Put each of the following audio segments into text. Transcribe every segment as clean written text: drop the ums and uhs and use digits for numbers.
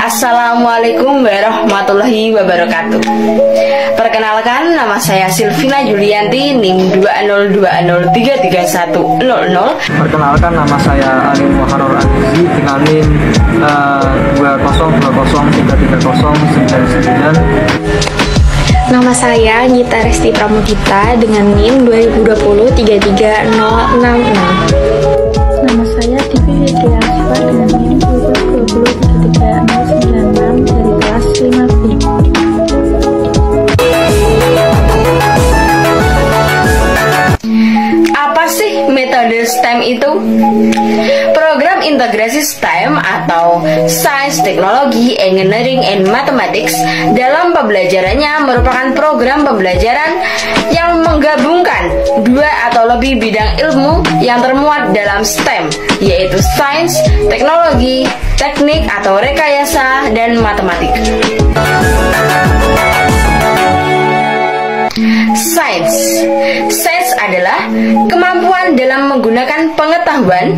Assalamualaikum warahmatullahi wabarakatuh. Perkenalkan, nama saya Silvina Julianti, NIM 202033100. Perkenalkan, nama saya Ali Muharrar Azizi dengan NIM 202033099. Nama saya Nyita Resti Pramudita dengan NIM 2020-33066. Nama saya Divi Widiaswa dengan NIM 2020-33096 dari kelas 5B. Apa sih metode STEM itu? Program integrasi STEM atau Science, Technology, Engineering, and Mathematics dalam pembelajarannya merupakan program pembelajaran yang menggabungkan dua atau lebih bidang ilmu yang termuat dalam STEM, yaitu Science, Teknologi, Teknik atau Rekayasa, dan Matematik. Sains adalah kemampuan dalam menggunakan pengetahuan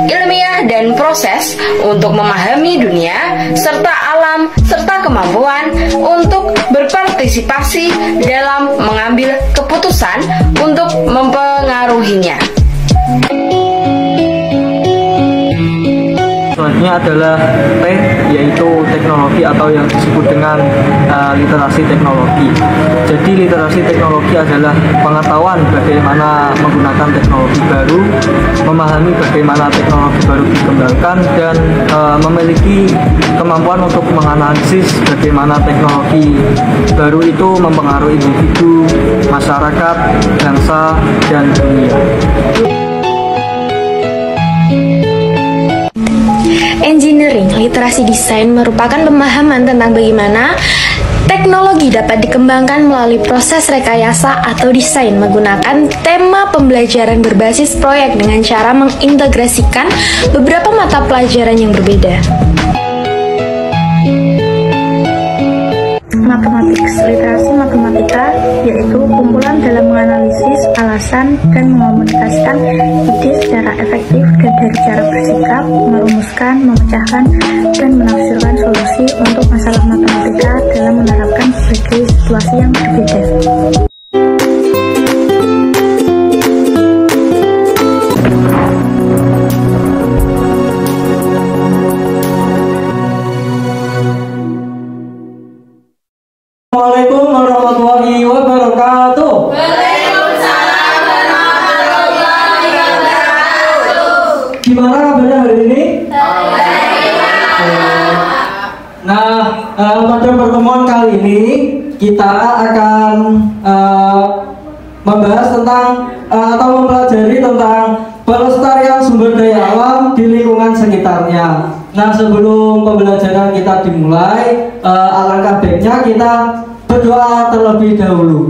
ilmiah dan proses untuk memahami dunia serta alam serta kemampuan untuk berpartisipasi dalam mengambil keputusan untuk mempengaruhinya. Selanjutnya adalah T, yaitu teknologi atau yang disebut dengan literasi teknologi. Jadi literasi teknologi adalah pengetahuan bagaimana menggunakan teknologi baru, memahami bagaimana teknologi baru dikembangkan, dan memiliki kemampuan untuk menganalisis bagaimana teknologi baru itu mempengaruhi individu, masyarakat, bangsa, dan dunia. Engineering, literasi desain merupakan pemahaman tentang bagaimana teknologi dapat dikembangkan melalui proses rekayasa atau desain menggunakan tema pembelajaran berbasis proyek dengan cara mengintegrasikan beberapa mata pelajaran yang berbeda. Mathematics, literasi matematika yaitu kumpulan dalam menganalisis alasan dan mengomunikasikan ide secara efektif dan dari cara bersikap, merumuskan, memecahkan, dan menafsirkan solusi untuk masalah matematika dalam menerapkan berbagai situasi yang berbeda. Assalamualaikum warahmatullahi wabarakatuh. Waalaikumsalam warahmatullahi wabarakatuh. Gimana kabarnya hari ini? Nah, pada pertemuan kali ini kita akan membahas tentang atau mempelajari tentang pelestarian sumber daya alam di lingkungan sekitarnya. Nah, sebelum pembelajaran kita dimulai, alangkah baiknya kita berdoa terlebih dahulu.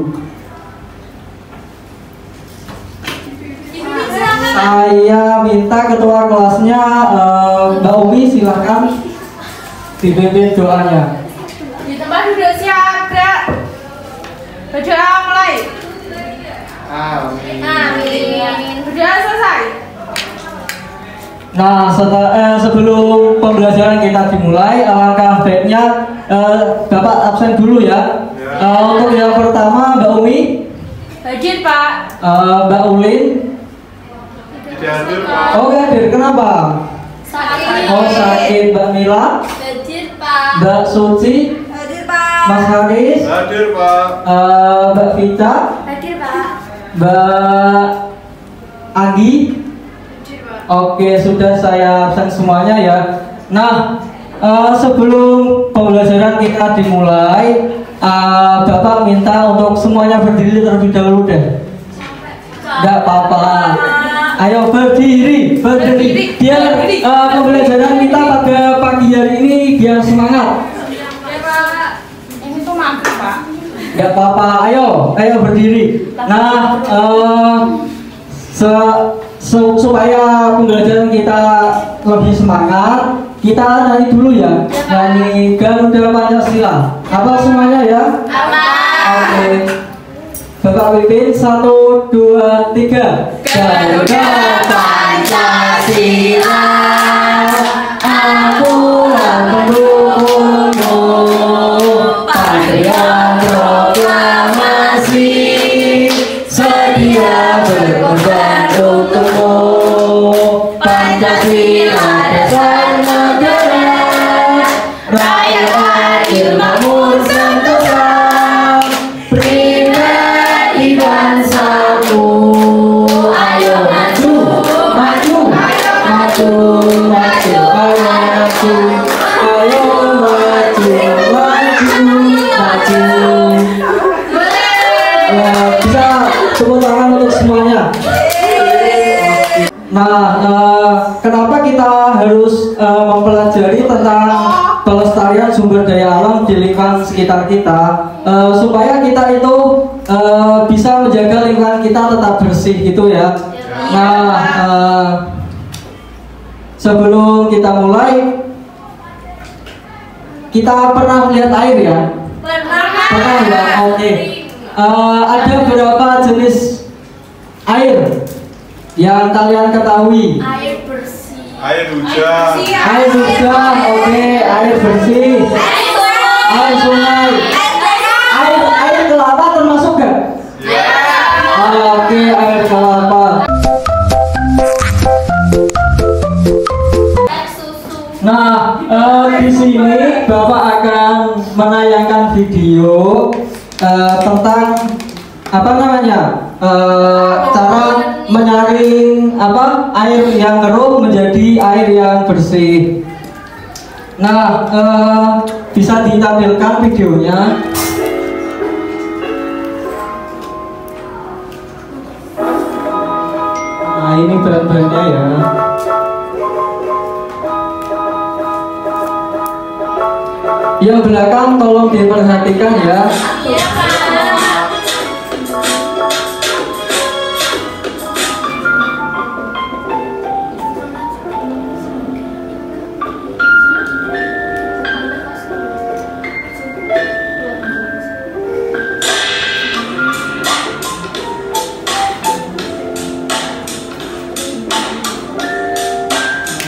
Saya minta ketua kelasnya Mbak Umi, silahkan dipimpin doanya. Di tempat duduk siap, Kak. Berdoa mulai. Amin. Amin. Berdoa selesai. Nah, sebelum pembelajaran kita dimulai, alangkah baiknya Bapak absen dulu ya. Untuk yang pertama, Mbak Umi. Hadir, Pak. Mbak Ulin. Tidak hadir, Pak. Oh, nggak hadir, kenapa? Sakit. Oh, sakit. Mbak Mila. Hadir, Pak. Mbak Suci. Hadir, Pak. Mas Haris. Hadir, Pak. Mbak Vita. Hadir, Pak. Mbak Anggi. Oke, sudah saya absen semuanya ya. Nah, sebelum pembelajaran kita dimulai, Bapak minta untuk semuanya berdiri terlebih dahulu deh. Nggak apa-apa. Ayo berdiri. Biar pembelajaran kita pada pagi hari ini biar semangat. Ya, Pak. Ini tuh maghrib, Pak. Nggak apa-apa. Ayo berdiri. Nah, supaya pembelajaran kita lebih semangat, kita nyanyi dulu ya. Nyanyi Garuda Pancasila. Apa semuanya ya? Oke. Bapak pimpin 1, 2, 3. Garuda Pancasila, aku pendukung maju, ayo maju, maju. Ya, bisa tepuk tangan untuk semuanya. Nah, kenapa kita harus mempelajari tentang pelestarian sumber daya alam di lingkungan sekitar kita, supaya kita itu bisa menjaga lingkungan kita tetap bersih gitu ya. Nah, sebelum kita mulai, kita pernah melihat air ya? Pernah ya? Oke. Ada berapa jenis air yang kalian ketahui? Air bersih. Air hujan. Air hujan, oke. Air bersih, air sungai, air kelapa termasuk gak? Oke, air kelapa. Nah, di sini Bapak akan menayangkan video tentang apa namanya, cara menyaring air yang keruh menjadi air yang bersih. Nah, bisa ditampilkan videonya. Nah, ini bahan-bahannya ya. Yang belakang tolong diperhatikan ya.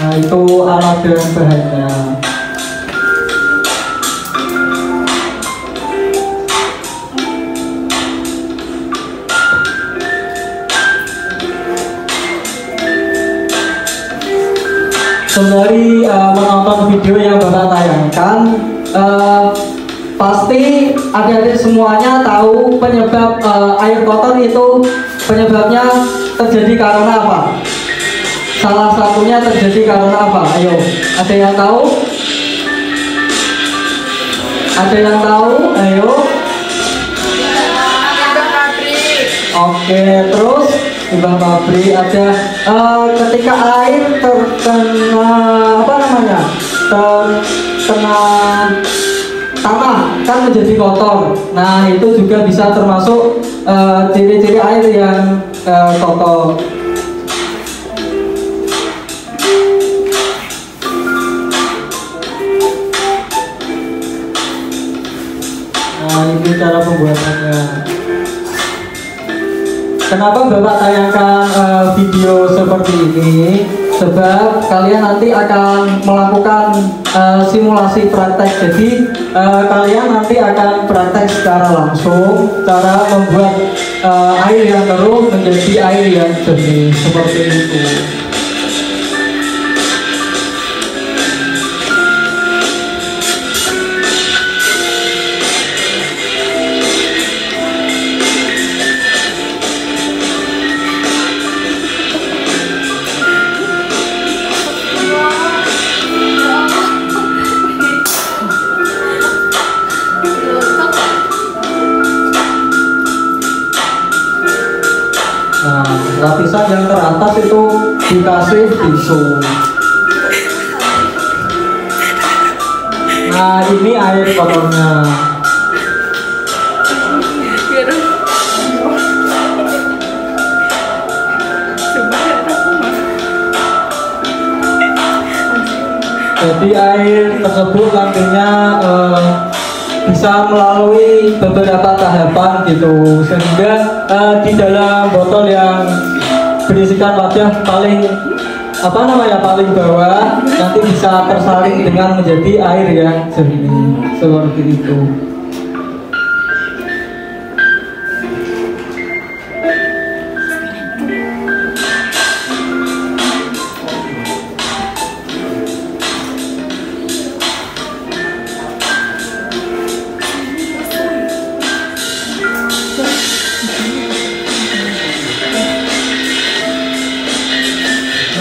Nah, itu alat dan bahannya. Sembari menonton video yang Bapak tayangkan, pasti adik-adik semuanya tahu penyebab air kotor itu penyebabnya terjadi karena apa? Salah satunya terjadi karena apa? Ayo, ada yang tahu? Ada yang tahu? Ayo. Oke, terus limbah pabrik ada ketika air terkena apa namanya? Terkena tanah kan menjadi kotor. Nah, itu juga bisa termasuk ciri-ciri air yang kotor. Nah, ini cara pembuatannya. Kenapa Bapak tayangkan video seperti ini? Sebab kalian nanti akan melakukan simulasi praktek. Jadi kalian nanti akan praktek secara langsung cara membuat air yang keruh menjadi air yang jernih seperti itu. Lapisan yang teratas itu dikasih tisu. Nah, ini air kotornya. Jadi air tersebut nantinya bisa melalui beberapa tahapan gitu, sehingga di dalam botol yang berisikan wadah paling paling bawah nanti bisa tersaring dengan menjadi air yang jernih seperti itu.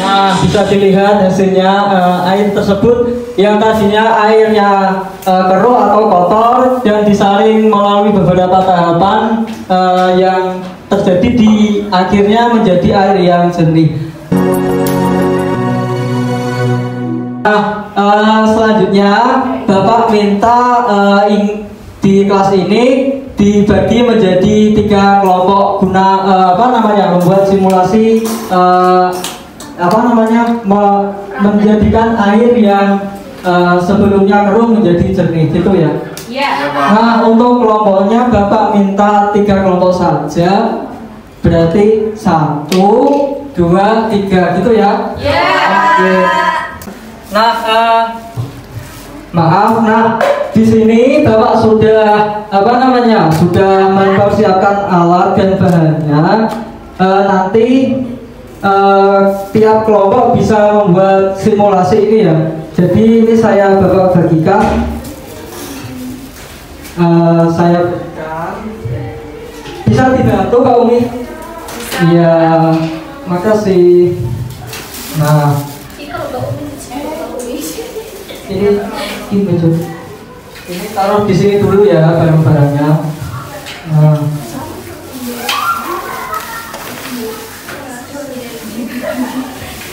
Nah, bisa dilihat hasilnya, air tersebut yang tadinya airnya keruh atau kotor dan disaring melalui beberapa tahapan yang terjadi di akhirnya menjadi air yang jernih. Selanjutnya Bapak minta di kelas ini dibagi menjadi 3 kelompok guna membuat simulasi menjadikan air yang sebelumnya keruh menjadi jernih gitu ya. Nah, untuk kelompoknya Bapak minta 3 kelompok saja. Berarti 1, 2, 3 gitu ya. Oke. Nah, maaf, di sini Bapak sudah sudah mempersiapkan alat dan bahannya. Nanti tiap kelompok bisa membuat simulasi ini ya. Jadi ini Bapak bagikan. Saya berikan. Bisa dibantu Kak Umi? Iya, makasih. Nah, ini taruh di sini dulu ya barang-barangnya. Nah,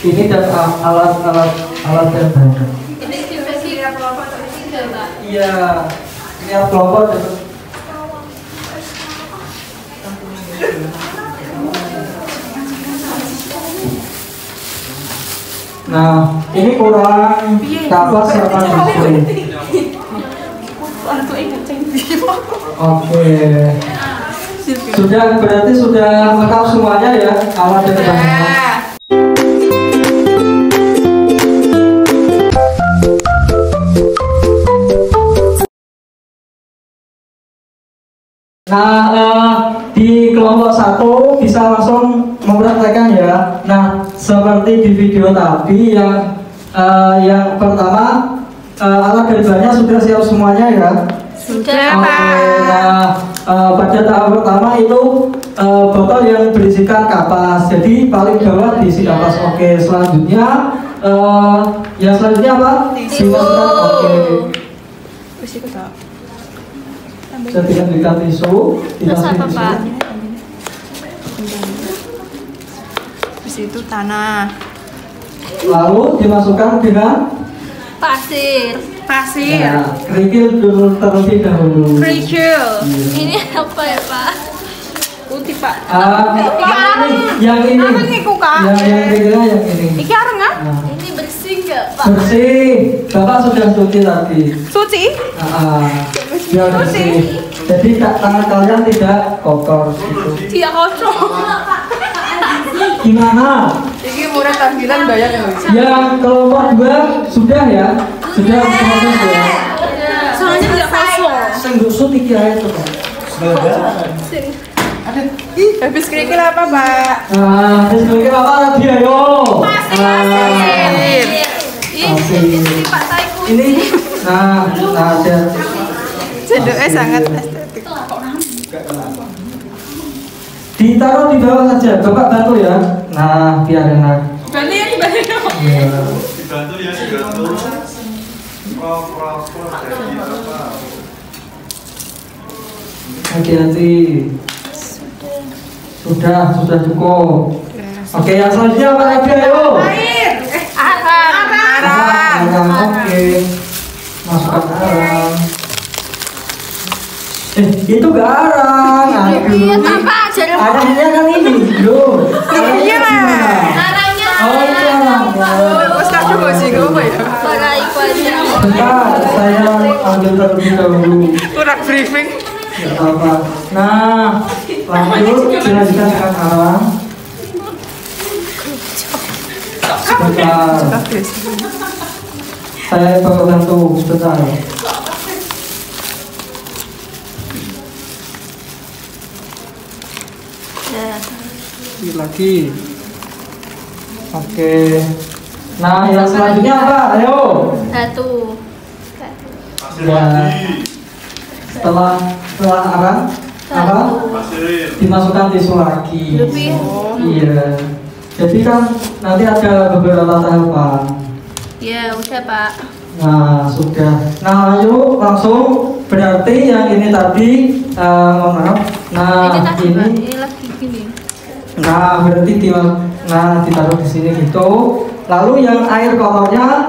ini dan alat dan bahannya. Ini dibagi kelompok terkecil, Pak. Iya, tiap kelompok. Nah, ini kurang kapas sama display. Oke. Berarti sudah lengkap semuanya ya alat dan bahannya. Nah, di kelompok 1 bisa langsung mempraktekkan ya. Nah, seperti di video tadi yang pertama alat dan bahannya sudah siap semuanya ya. Sudah, Pak. Nah, pada tahap pertama itu botol yang berisikan kapas. Jadi paling bawah diisi kapas. Oke, selanjutnya yang selanjutnya apa? Dimasukkan. Oke. Saya berikan tisu. Terus apa, Pak? Di situ tanah. Lalu dimasukkan dengan Pasir. ya, kerikil dulu terlebih dahulu. Kerikil. Ini apa ya, Pak? Putih, Pak. Yang ini. Yang kerikilnya yang ini. Iki areng kan? Nah, Ini bersih nggak, Pak? bersih. Bapak sudah cuci tadi. Suci? Biar bersih. Jadi tangan kalian tidak kotor gitu. Tidak kosong. Gimana? Iki murah tahlilan bayar ya. Yang kelompok 2 sudah ya? Sudah proses ya? Soalnya tidak kosong. Senggusut iki ae to, Pak. Habis kerikil apa, Pak? Nah, terus mungkin apa lagi ayo? Ini Pak Taiku. Ini ada Cendoknya sangat estetik. ditaruh di bawah saja, Bapak bantu ya. Nah, biar enak. Bantu ya, dibantu. Iya. Dibantu ya, dibantu. Jadi apa? Hati-hati. Sudah cukup. Oke, yang selanjutnya apa lagi ayo? Arang. Oke. Masukkan arang. Itu gak arang. Arangnya kan ini, loh. Iya lah. Arangnya. Oh, itu arangnya. Pas tak coba sih, gue apa ya? Para ikannya. Bentar, saya ambil terlebih dahulu. Kurang briefing. Gak apa-apa. Nah, lanjut dilanjutkan dengan arang. Bentar, saya bapak bantu sebentar. Lagi. Oke. Nah, yang selanjutnya apa? Ayo. Satu. Ya. Setelah arang apa? Pasir. Dimasukkan tisu lagi. Lebih. Iya. Jadi kan nanti ada beberapa tahapan. Ya, udah, Pak. Nah, sudah. Nah, yuk langsung. Berarti yang ini tadi, mohon maaf. Nah, ini lagi gini. Nah, berarti ditaruh di sini gitu. Lalu yang air kotornya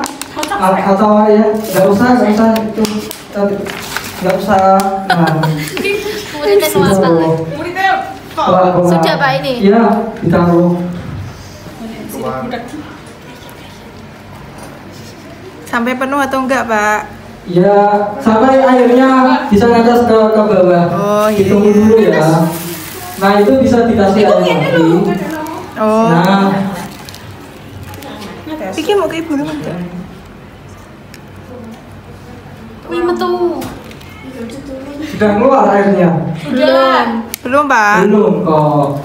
atau ya nggak usah itu nggak usah. Nah, Muridnya sudah Pak ini. Iya, ditaruh. Sampai penuh atau enggak, Pak? Ya, sampai airnya bisa ngatas ke bawah. Oh, iya. Hitung dulu ya. Nah, itu bisa dikasih air lagi. Oh. Nah, Pikir mau ke ibu dulu enggak? Wih, metu. sudah keluar airnya? Sudah. Belum, Pak. Belum kok.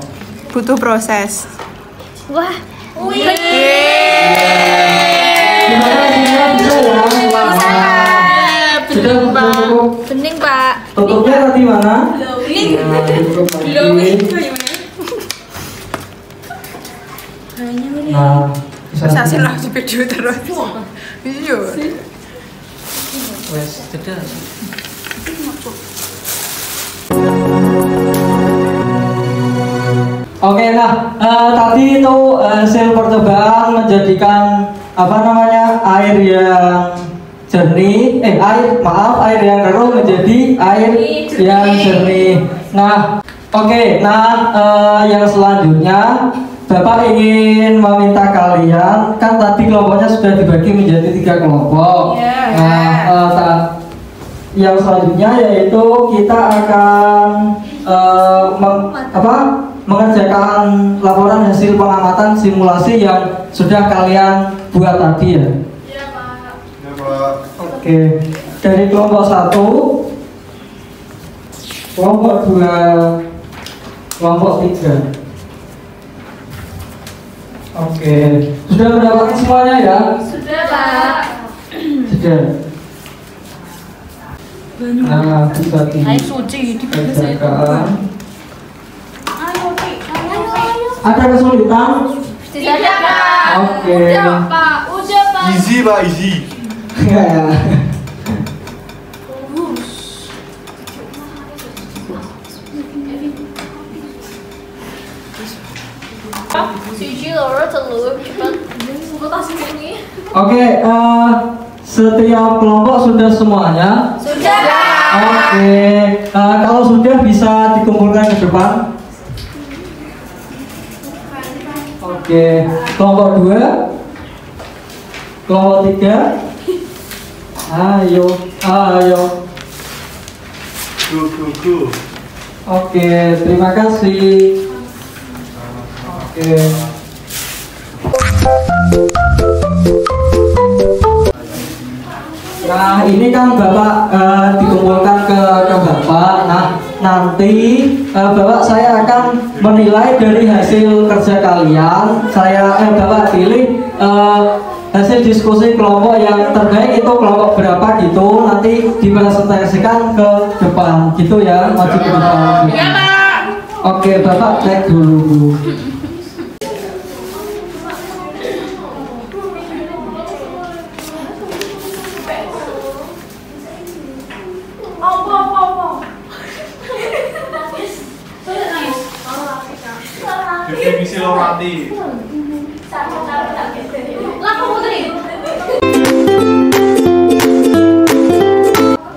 Butuh proses. Wah. Wih. Gimana hasilnya bisa ya? Sudah cukup. Bening, Pak. Tutupnya tadi mana? Bening. Nah, tutup lagi. Nah, bisa Terus hasil lah video terus. Iya. wes jeda. Oke, nah tadi itu hasil percobaan menjadikan apa namanya air yang jernih, air yang keruh menjadi air yang jernih. Nah, oke, yang selanjutnya Bapak ingin meminta kalian, kan tadi kelompoknya sudah dibagi menjadi 3 kelompok. Nah, yang selanjutnya yaitu kita akan mengerjakan laporan hasil pengamatan simulasi yang sudah kalian buat tadi ya. Ya, Pak. Oke, dari kelompok 1, kelompok 2, kelompok 3. Oke, sudah mendapatkan semuanya ya? Sudah, Pak. Sudah. Nah, bisa suci dikerjakan. Ada kesulitan? Tidak, Pak. Oke. Pak. Udah, Pak. Easy, Pak, easy. Ya. Siji, loro, telu, cepat. Mutasi ini. Oke, setiap kelompok sudah semuanya? Sudah, Pak. Oke, kalau sudah bisa dikumpulkan ke depan. Oke, kelompok 2, kelompok 3. Ayo. Go. Oke, terima kasih. Oke. Nah, ini kan Bapak dikumpulkan ke Bapak. Nah, nanti Bapak saya akan menilai dari hasil kerja kalian. Bapak pilih hasil diskusi kelompok yang terbaik itu kelompok berapa gitu. Nanti dipresentasikan ke depan gitu ya, maju ke depan. Iya, Pak. Oke, Bapak cek dulu. Definisi lorati.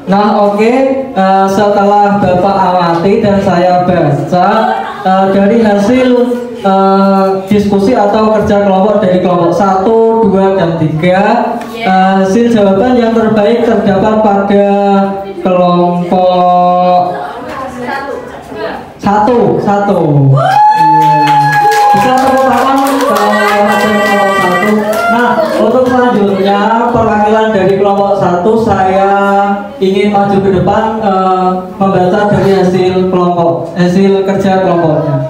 Nah, oke, setelah Bapak amati dan saya baca dari hasil diskusi atau kerja kelompok dari kelompok 1, 2, dan 3, hasil jawaban yang terbaik terdapat pada kelompok 1. Bisa tepuk tangan kelompok 1. Nah, untuk selanjutnya perwakilan dari kelompok 1 saya ingin maju ke depan membaca dari hasil kerja kelompoknya.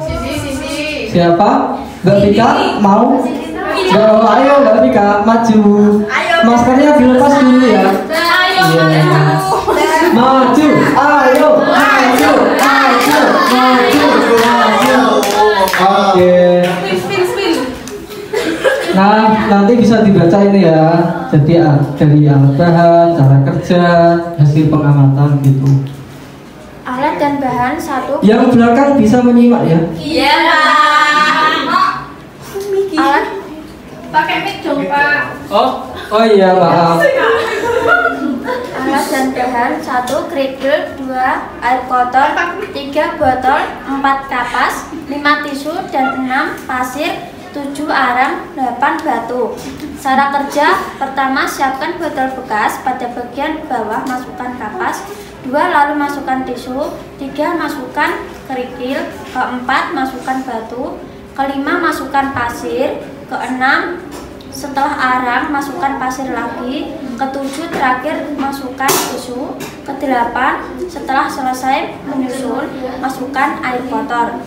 Siapa? Mbak Vika mau? Ayo Mbak Vika maju. Maskernya dilepas dulu ya. Maju, ayo, maju. Oke. Nah, nanti bisa dibaca ini ya. Jadi dari alat bahan, cara kerja, hasil pengamatan gitu. Alat dan bahan satu. Yang belakang bisa menyimak ya. Iya, Pak. Alat Pakai mic dong, Pak. Oh iya maaf. Alat dan bahan 1 kerikil, 2 air kotor, 3 botol, 4 kapas, 5 tisu, dan 6 pasir, 7 arang, 8 batu. Cara kerja, pertama siapkan botol bekas, pada bagian bawah masukkan kapas, 2 lalu masukkan tisu, 3 masukkan kerikil, keempat masukkan batu, kelima masukkan pasir, keenam setelah arang masukkan pasir lagi, ketujuh terakhir masukkan tisu, kedelapan setelah selesai menyusun masukkan air kotor.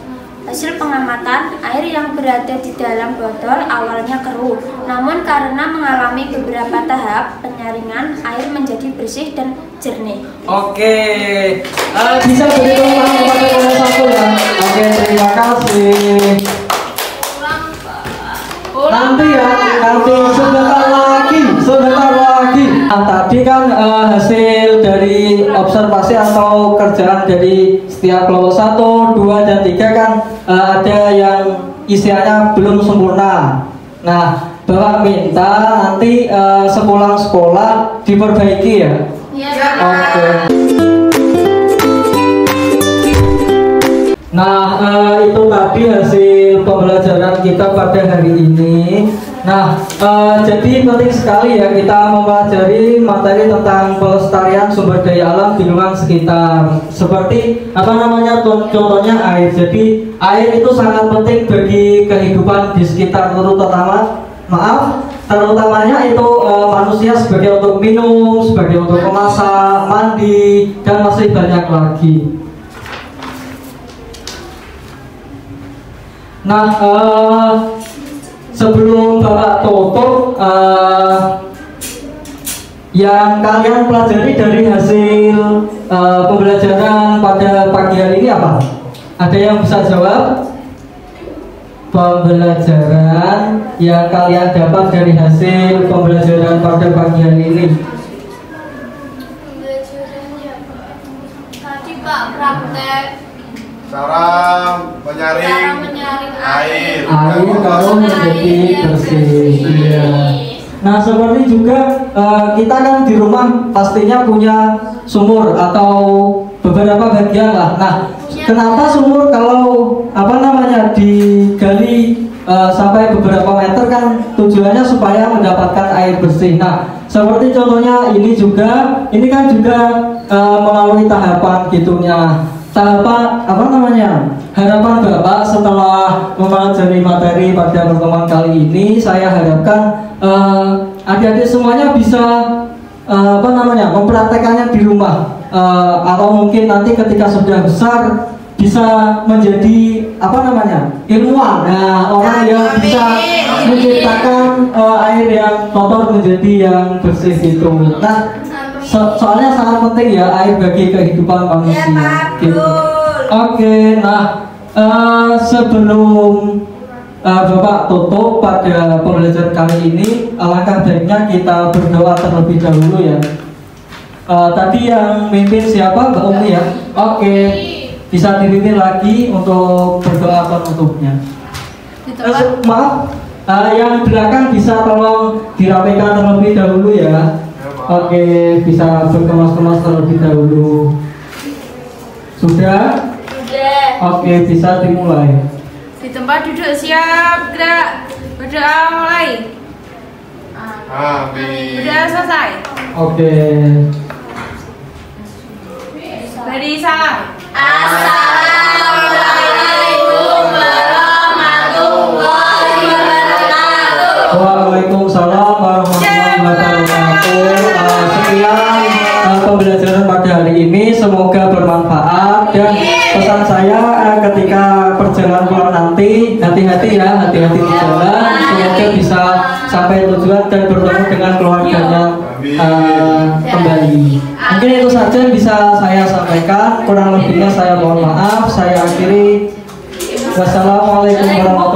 Hasil pengamatan, air yang berada di dalam botol awalnya keruh, namun karena mengalami beberapa tahap penyaringan, air menjadi bersih dan jernih. Oke, bisa beri tepuk tangan kepada nomor 1 ya. Oke, terima kasih. Nanti sebentar lagi. Nah, tadi kan hasil dari observasi atau kerjaan dari setiap kelompok 1, 2, dan 3 kan ada yang isiannya belum sempurna. Nah, Bapak minta nanti sepulang sekolah diperbaiki ya. Iya, Oke. Nah, itu tadi hasil pembelajaran kita pada hari ini. Nah, jadi penting sekali ya kita mempelajari materi tentang pelestarian sumber daya alam di lingkungan sekitar. Seperti contohnya air. Jadi air itu sangat penting bagi kehidupan di sekitar, terutamanya itu manusia sebagai untuk minum, sebagai untuk memasak, mandi, dan masih banyak lagi. Nah, sebelum Bapak tutup, yang kalian pelajari dari hasil pembelajaran pada pagi hari ini apa? Ada yang bisa jawab? Pembelajaran yang kalian dapat dari hasil pembelajaran pada pagi hari ini. Pembelajarannya tadi Pak praktek Cara menyaring air kalau menjadi bersih. Iya. Nah, seperti juga kita kan di rumah pastinya punya sumur atau beberapa bagian lah. Nah, kenapa sumur kalau digali sampai beberapa meter kan tujuannya supaya mendapatkan air bersih. Nah, seperti contohnya ini kan juga melalui tahapan gitunya. Harapan Bapak setelah mempelajari materi pada pertemuan kali ini, saya harapkan adik-adik semuanya bisa mempraktekannya di rumah, atau mungkin nanti ketika sudah besar bisa menjadi ilmuwan, orang yang bisa menciptakan air yang kotor menjadi yang bersih itu. Nah, soalnya sangat penting ya air bagi kehidupan manusia. Gitu. Oke, nah sebelum Bapak tutup pada pembelajaran kali ini, alangkah baiknya kita berdoa terlebih dahulu ya. Tadi yang mimpin siapa? Mbak Umi ya. Oke, bisa dipimpin lagi untuk berdoa penutupnya. Maaf, yang belakang bisa tolong dirapikan terlebih dahulu ya. Oke, bisa berkemas-kemas terlebih dahulu. Sudah? Sudah. Oke, bisa dimulai. Di tempat duduk siap, gerak. Berdoa mulai. Amin. Sudah selesai. Oke. Beri salam. Assalamualaikum warahmatullahi wabarakatuh. Waalaikumsalam warahmatullahi wabarakatuh. Sekian pembelajaran pada hari ini, semoga bermanfaat, dan pesan saya ketika perjalanan pulang nanti hati-hati ya, hati-hati di jalan, semoga bisa sampai tujuan dan bertemu dengan keluarganya kembali. Mungkin itu saja yang bisa saya sampaikan, kurang lebihnya saya mohon maaf. Saya akhiri. Wassalamualaikum warahmatullahi wabarakatuh.